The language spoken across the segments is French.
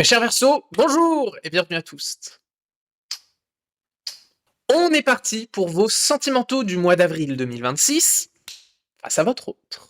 Mes chers Verseaux, bonjour et bienvenue à tous. On est parti pour vos sentimentaux du mois d'avril 2026, face à votre autre.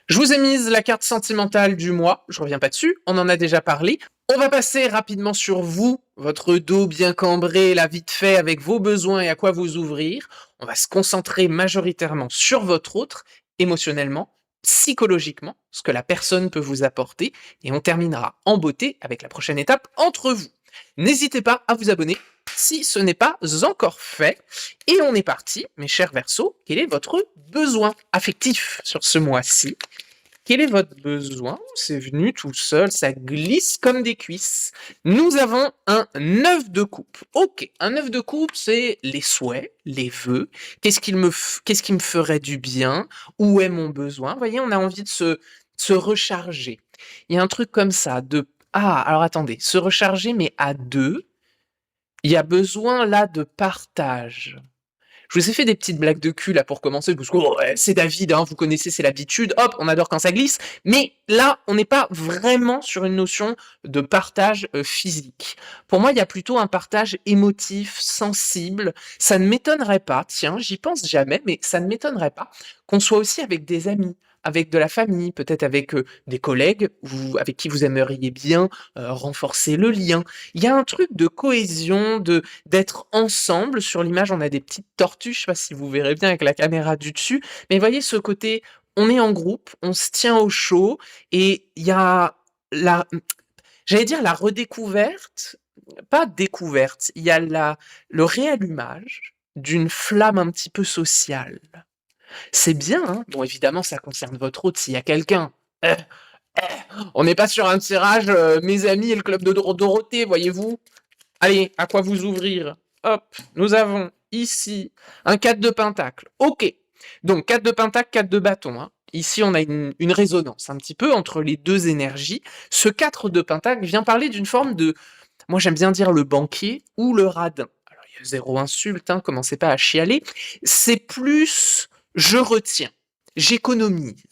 Je vous ai mise la carte sentimentale du mois, je reviens pas dessus, on en a déjà parlé. On va passer rapidement sur vous, votre dos bien cambré, là vite fait, avec vos besoins et à quoi vous ouvrir. On va se concentrer majoritairement sur votre autre, émotionnellement, psychologiquement, ce que la personne peut vous apporter, et on terminera en beauté avec la prochaine étape entre vous. N'hésitez pas à vous abonner si ce n'est pas encore fait. Et on est parti, mes chers Verseaux, quel est votre besoin affectif sur ce mois-ci? Quel est votre besoin? C'est venu tout seul, ça glisse comme des cuisses. Nous avons un 9 de coupe. Ok, un 9 de coupe, c'est les souhaits, les vœux. Qu'est-ce qui me ferait du bien? Où est mon besoin? Vous voyez, on a envie de se recharger. Il y a un truc comme ça, de... Ah, alors attendez, se recharger, mais à deux. Il y a besoin là de partage. Je vous ai fait des petites blagues de cul là pour commencer, parce que ouais, c'est David, hein, vous connaissez, c'est l'habitude, hop, on adore quand ça glisse, mais là, on n'est pas vraiment sur une notion de partage physique. Pour moi, il y a plutôt un partage émotif, sensible. Ça ne m'étonnerait pas, tiens, j'y pense jamais, mais ça ne m'étonnerait pas qu'on soit aussi avec des amis, avec de la famille, peut-être avec des collègues avec qui vous aimeriez bien renforcer le lien. Il y a un truc de cohésion, d'être ensemble. Sur l'image, on a des petites tortues, je sais pas si vous verrez bien avec la caméra du dessus, mais voyez ce côté, on est en groupe, on se tient au chaud, et il y a la, j'allais dire la redécouverte, pas découverte, il y a le réallumage d'une flamme un petit peu sociale. C'est bien, hein. Bon, évidemment, ça concerne votre hôte s'il y a quelqu'un. Eh, on n'est pas sur un tirage, mes amis et le club de Dorothée, voyez-vous. Allez, à quoi vous ouvrir? Hop, nous avons ici un 4 de pentacle. Ok, donc 4 de pentacle, 4 de bâton. Hein. Ici, on a une résonance un petit peu entre les deux énergies. Ce 4 de pentacle vient parler d'une forme de... Moi, j'aime bien dire le banquier ou le radin. Alors, il y a zéro insulte, hein, commencez pas à chialer. C'est plus... Je retiens, j'économise.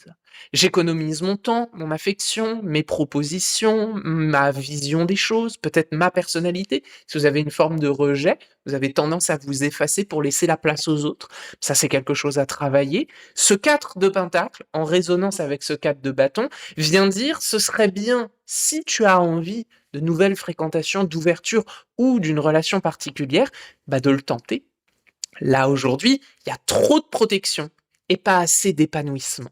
J'économise mon temps, mon affection, mes propositions, ma vision des choses, peut-être ma personnalité. Si vous avez une forme de rejet, vous avez tendance à vous effacer pour laisser la place aux autres. Ça, c'est quelque chose à travailler. Ce 4 de pentacle, en résonance avec ce 4 de bâton, vient dire ce serait bien, si tu as envie de nouvelles fréquentations, d'ouverture ou d'une relation particulière, bah de le tenter. Là, aujourd'hui, il y a trop de protection et pas assez d'épanouissement.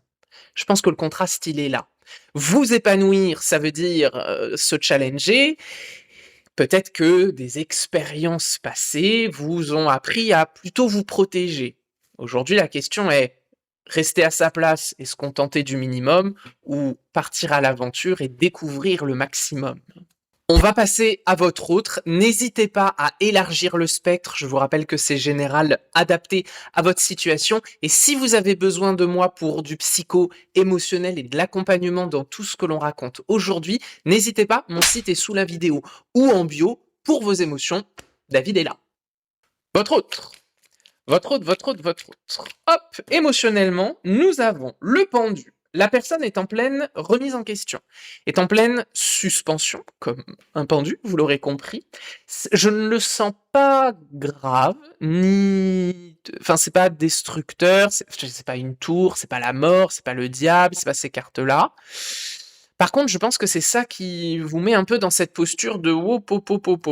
Je pense que le contraste, il est là. Vous épanouir, ça veut dire se challenger. Peut-être que des expériences passées vous ont appris à plutôt vous protéger. Aujourd'hui, la question est rester à sa place et se contenter du minimum, ou partir à l'aventure et découvrir le maximum. On va passer à votre autre. N'hésitez pas à élargir le spectre. Je vous rappelle que c'est général, adapté à votre situation. Et si vous avez besoin de moi pour du psycho-émotionnel et de l'accompagnement dans tout ce que l'on raconte aujourd'hui, n'hésitez pas, mon site est sous la vidéo ou en bio pour vos émotions. David est là. Votre autre. Votre autre. Hop, émotionnellement, nous avons le pendu. La personne est en pleine remise en question, est en pleine suspension, comme un pendu, vous l'aurez compris. Je ne le sens pas grave, ni... Enfin, c'est pas destructeur, c'est pas une tour, c'est pas la mort, c'est pas le diable, c'est pas ces cartes-là. Par contre, je pense que c'est ça qui vous met un peu dans cette posture de oh,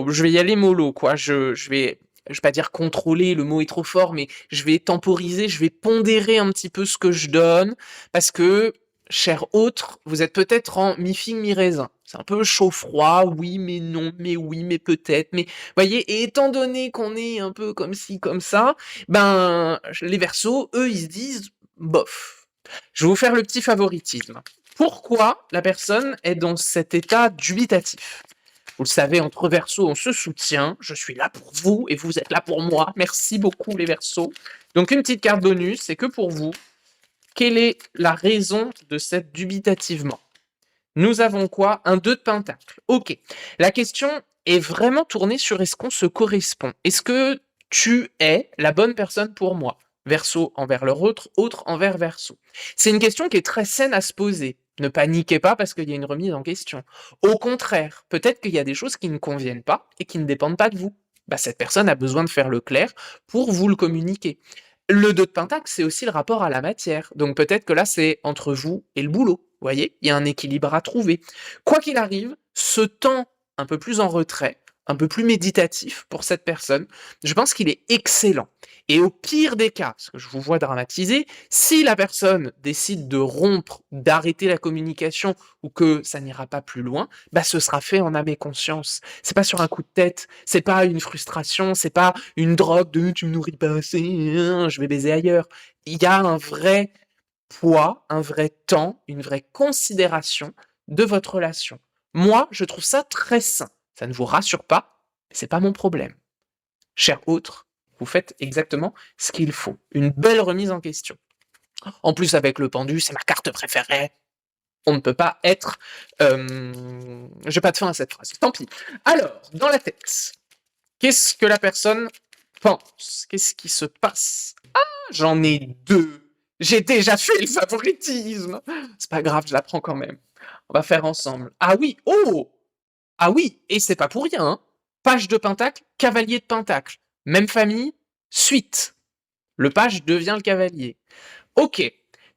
je vais y aller mollo, quoi. Je vais pas dire contrôler, le mot est trop fort, mais je vais temporiser, je vais pondérer un petit peu ce que je donne, parce que, cher autre, vous êtes peut-être en mi-figue, mi-raisin. C'est un peu chaud-froid, oui, mais non, mais oui, mais peut-être, mais... Voyez, et étant donné qu'on est un peu comme ci, comme ça, ben, les Verseaux, eux, ils se disent, bof. Je vais vous faire le petit favoritisme. Pourquoi la personne est dans cet état dubitatif? Vous le savez, entre Verseaux, on se soutient. Je suis là pour vous et vous êtes là pour moi. Merci beaucoup, les Verseaux. Donc, une petite carte bonus, c'est que pour vous, quelle est la raison de cette dubitativement? Nous avons quoi? Un 2 de pentacle. Ok. La question est vraiment tournée sur est-ce qu'on se correspond? Est-ce que tu es la bonne personne pour moi? Verseau envers leur autre envers Verseau. C'est une question qui est très saine à se poser. Ne paniquez pas parce qu'il y a une remise en question. Au contraire, peut-être qu'il y a des choses qui ne conviennent pas et qui ne dépendent pas de vous. Bah, cette personne a besoin de faire le clair pour vous le communiquer. Le 2 de pentacle, c'est aussi le rapport à la matière. Donc peut-être que là, c'est entre vous et le boulot. Vous voyez, il y a un équilibre à trouver. Quoi qu'il arrive, ce temps un peu plus en retrait, un peu plus méditatif pour cette personne, je pense qu'il est excellent. Et au pire des cas, parce que je vous vois dramatiser, si la personne décide de rompre, d'arrêter la communication ou que ça n'ira pas plus loin, bah ce sera fait en âme et conscience. C'est pas sur un coup de tête, c'est pas une frustration, c'est pas une drogue de tu me nourris pas assez, je vais baiser ailleurs. Il y a un vrai poids, un vrai temps, une vraie considération de votre relation. Moi, je trouve ça très sain. Ça ne vous rassure pas, mais c'est pas mon problème. Cher autre, vous faites exactement ce qu'il faut. Une belle remise en question. En plus, avec le pendu, c'est ma carte préférée. On ne peut pas être... J'ai pas de fin à cette phrase. Tant pis. Alors, dans la tête, qu'est-ce que la personne pense? Qu'est-ce qui se passe? Ah, j'en ai deux. J'ai déjà fait le favoritisme. C'est pas grave, je la prends quand même. On va faire ensemble. Ah oui, oh! Ah oui, et c'est pas pour rien, hein. Page de pentacle, cavalier de pentacle. Même famille, suite. Le page devient le cavalier. Ok,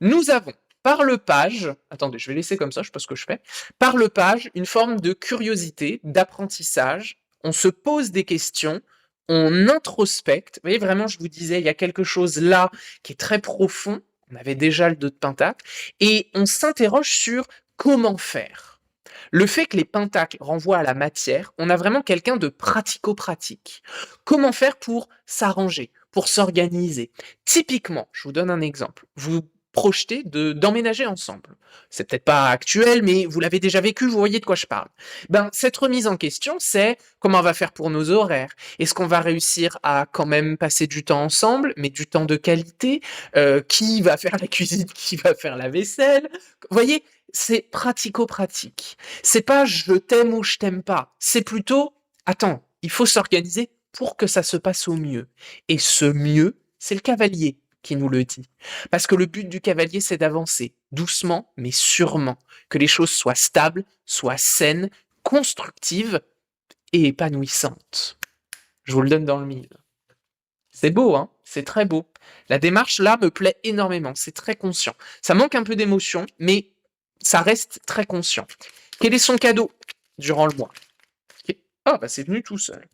nous avons par le page, attendez, je vais laisser comme ça, je sais pas ce que je fais, par le page, une forme de curiosité, d'apprentissage, on se pose des questions, on introspecte, vous voyez vraiment, je vous disais, il y a quelque chose là qui est très profond, on avait déjà le 2 de pentacle, et on s'interroge sur comment faire. Le fait que les pentacles renvoient à la matière, on a vraiment quelqu'un de pratico-pratique. Comment faire pour s'arranger, pour s'organiser? Typiquement, je vous donne un exemple. Vous projetez d'emménager ensemble. C'est peut-être pas actuel, mais vous l'avez déjà vécu, vous voyez de quoi je parle. Ben, cette remise en question, c'est comment on va faire pour nos horaires? Est-ce qu'on va réussir à quand même passer du temps ensemble, mais du temps de qualité? Qui va faire la cuisine? Qui va faire la vaisselle? Vous voyez, c'est pratico-pratique. C'est pas je t'aime ou je t'aime pas. C'est plutôt attends, il faut s'organiser pour que ça se passe au mieux. Et ce mieux, c'est le cavalier qui nous le dit. Parce que le but du cavalier, c'est d'avancer doucement, mais sûrement. Que les choses soient stables, soient saines, constructives et épanouissantes. Je vous le donne dans le mille. C'est beau, hein? C'est très beau. La démarche, là, me plaît énormément. C'est très conscient. Ça manque un peu d'émotion, mais ça reste très conscient. Quel est son cadeau durant le mois? Ah, bah c'est venu tout seul.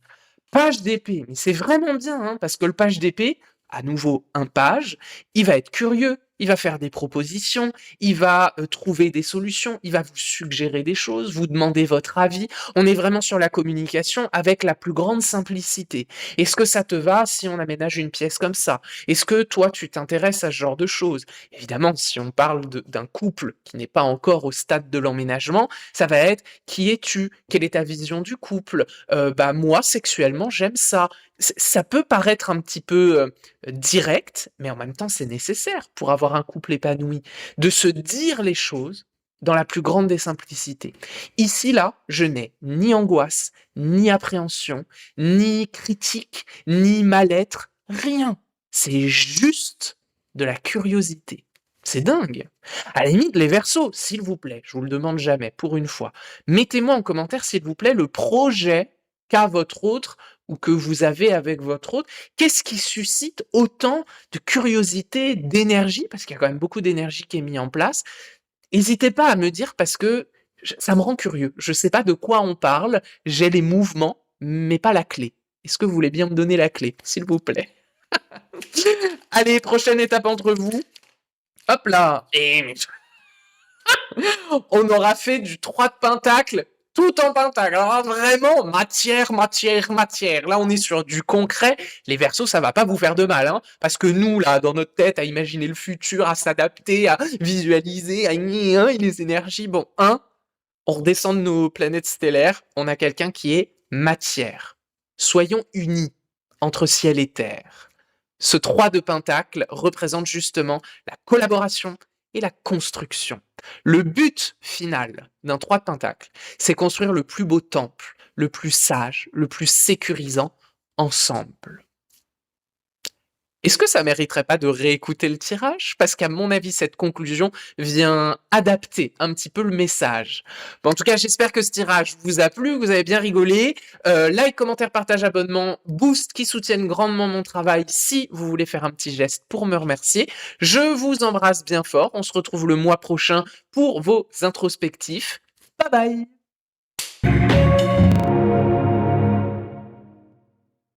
Page d'épée, mais c'est vraiment bien, hein, parce que le page d'épée, à nouveau un page, il va être curieux, il va faire des propositions, il va trouver des solutions, il va vous suggérer des choses, vous demander votre avis. On est vraiment sur la communication avec la plus grande simplicité. Est-ce que ça te va si on aménage une pièce comme ça? Est-ce que toi, tu t'intéresses à ce genre de choses? Évidemment, si on parle d'un couple qui n'est pas encore au stade de l'emménagement, ça va être qui es-tu? Quelle est ta vision du couple? Bah moi sexuellement j'aime ça. Ça peut paraître un petit peu direct, mais en même temps c'est nécessaire pour avoir un couple épanoui, de se dire les choses dans la plus grande des simplicités. Ici là, je n'ai ni angoisse, ni appréhension, ni critique, ni mal-être, rien. C'est juste de la curiosité. C'est dingue. À la limite, les Verseaux, s'il vous plaît, je vous le demande jamais, pour une fois, mettez-moi en commentaire, s'il vous plaît, le projet qu'a votre autre ou que vous avez avec votre autre. Qu'est-ce qui suscite autant de curiosité, d'énergie? Parce qu'il y a quand même beaucoup d'énergie qui est mise en place. N'hésitez pas à me dire parce que ça me rend curieux. Je ne sais pas de quoi on parle, j'ai les mouvements, mais pas la clé. Est-ce que vous voulez bien me donner la clé, s'il vous plaît? Allez, prochaine étape entre vous. Hop là. Et on aura fait du 3 de pentacle, tout en pentacle. Alors vraiment, matière, matière, matière. Là, on est sur du concret. Les Verseaux, ça va pas vous faire de mal, hein, parce que nous, là, dans notre tête, à imaginer le futur, à s'adapter, à visualiser, à et les énergies. Bon, on redescend de nos planètes stellaires, on a quelqu'un qui est matière. Soyons unis entre ciel et terre. Ce 3 de pentacle représente justement la collaboration et la construction. Le but final d'un 3 de pentacle, c'est construire le plus beau temple, le plus sage, le plus sécurisant ensemble. Est-ce que ça mériterait pas de réécouter le tirage? Parce qu'à mon avis, cette conclusion vient adapter un petit peu le message. Bon, en tout cas, j'espère que ce tirage vous a plu, que vous avez bien rigolé. Like, commentaire, partage, abonnement, boost qui soutiennent grandement mon travail si vous voulez faire un petit geste pour me remercier. Je vous embrasse bien fort. On se retrouve le mois prochain pour vos introspectifs. Bye bye!